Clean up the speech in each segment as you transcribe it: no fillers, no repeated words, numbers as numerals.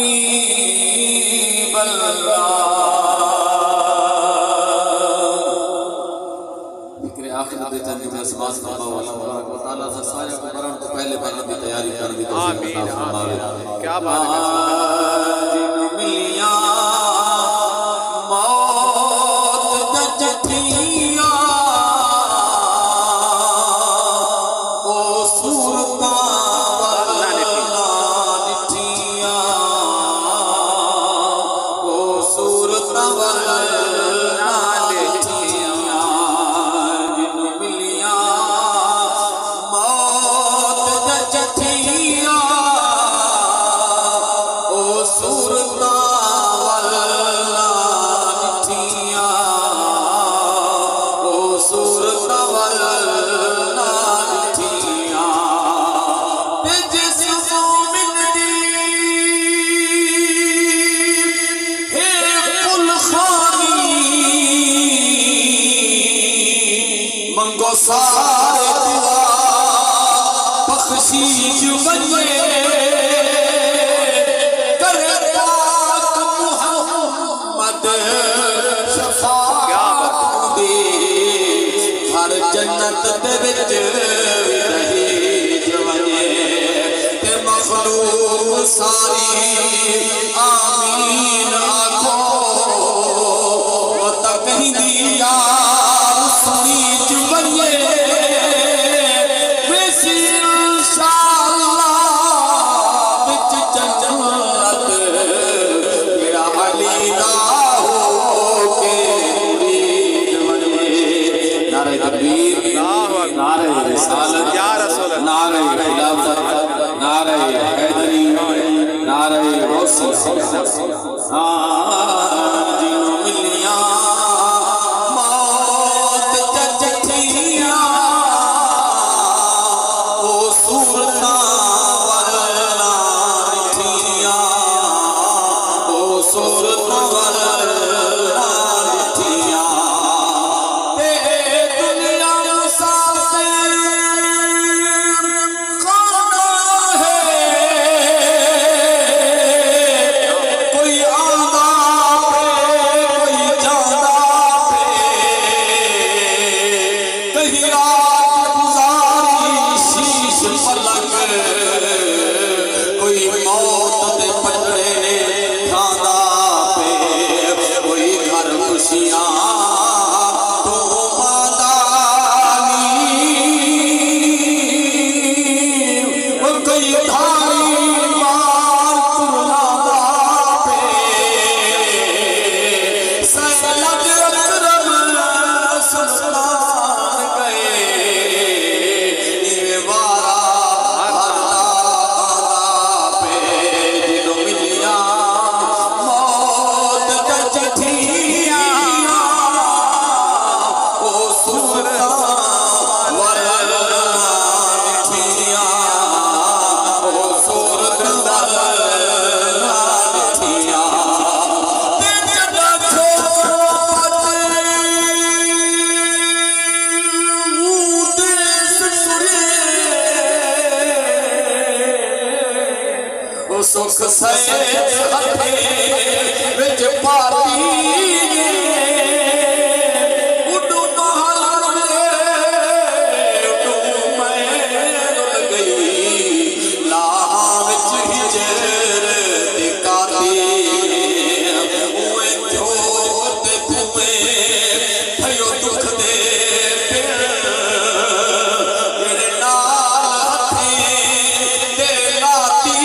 हबीब अल्लाह। जिक्र आखिर दे चंद में समाज का अल्लाह ताला से साया को करन तो पहले पहले की तैयारी कर दी। आमीन आमीन। क्या बात है। मिलिया मौत जठिया ओ सूरता सारे दुआ बख्शीश बने कर पाक मुहम्मद शफाअत दे हर जन्नत दे विच रहे जवने ते मखलूक सारी आमीन आखो वत कहीं दिया सुनी जुबरिए सुख से हथे विच पाती उडू तो हाल उडू मैं रुल गई लाहा विच हिजर दिकाती उए जोत तुए भयो दुख दे मेरे नाल हथे दे लाती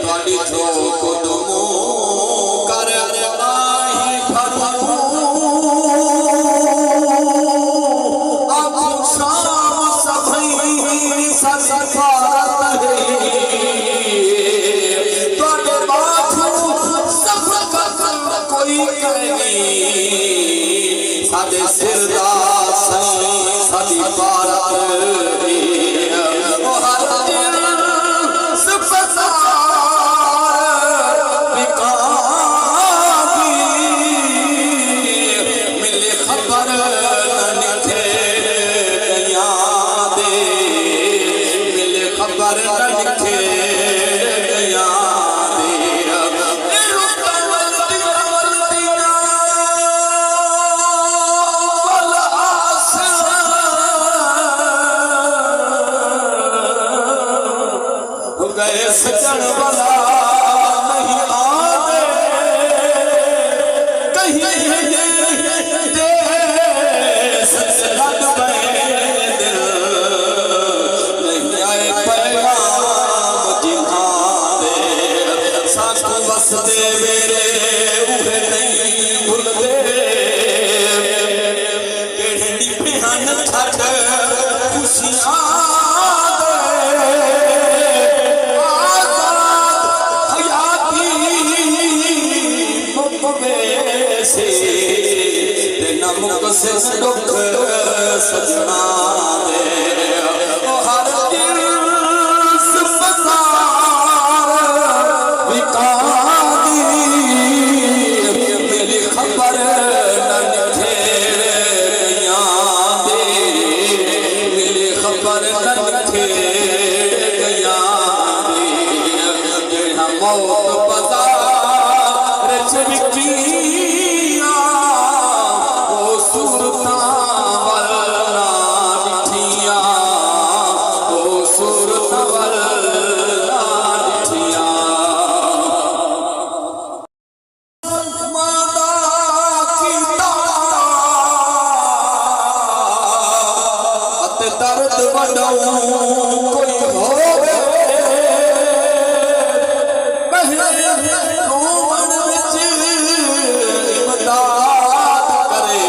ਤੁਹਾਡੀ ਝੋਕ ਦਮੂ ਕਰ ਆਹੀ ਫਰੂ ਆਖੋ ਸ਼ਾਮ ਸਭਈ ਸਸਫਾਰਤ ਤੁਹਾਡੇ ਬਾਥੂ ਸਫਰ ਕਰ ਕੋਈ ਨਹੀਂ सादे सिरदा सही सादी भारत ओ हर दिल सिफतार विकादी मिले खबर ननिखे गया दे मिले खबर ननिखे गया सजन वाला नहीं आवे कहीं देश से लग गए दिल नहीं आए पैगाम जिहादे साथ वसदे मेरे उहे नहीं भूलदे केड़ी बिहान छट खुशियां से दुख सजना दे ओ हर दिल सिफतार विकादी मेरी खबर ननिखे गया दे मेरी खबर ननिखे गया दे जेड़ा मौत बाजार च विकी दर्द वडों कोई होवे रोवण विच इमदाद करे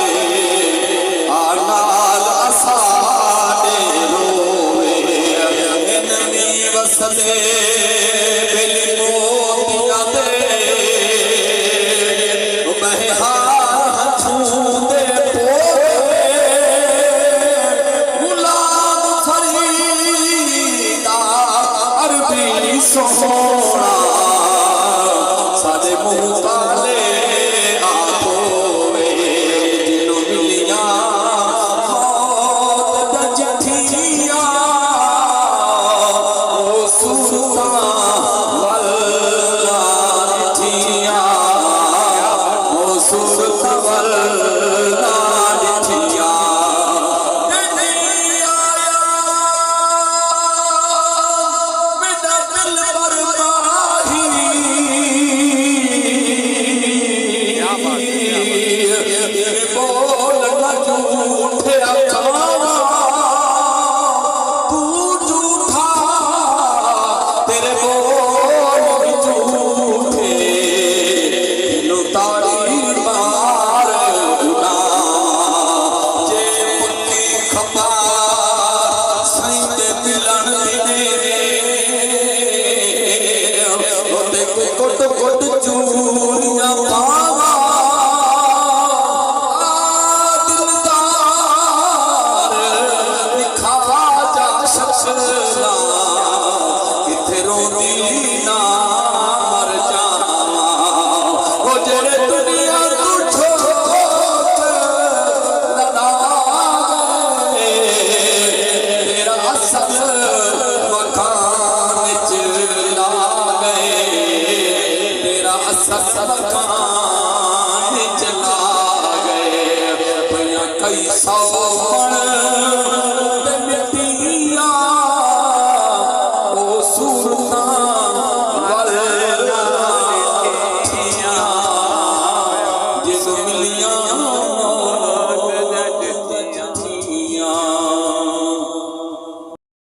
नाल असाडे रोवे इनवी वसले बिल मोतियां दे बहार हथूं दे सोना सादे मुँह काले आपोवे जिन्हों मिलिया मौत दजठिया ओ सुरता वल्ला ठिया ओ सुरता वल्ला ठिया कई सौ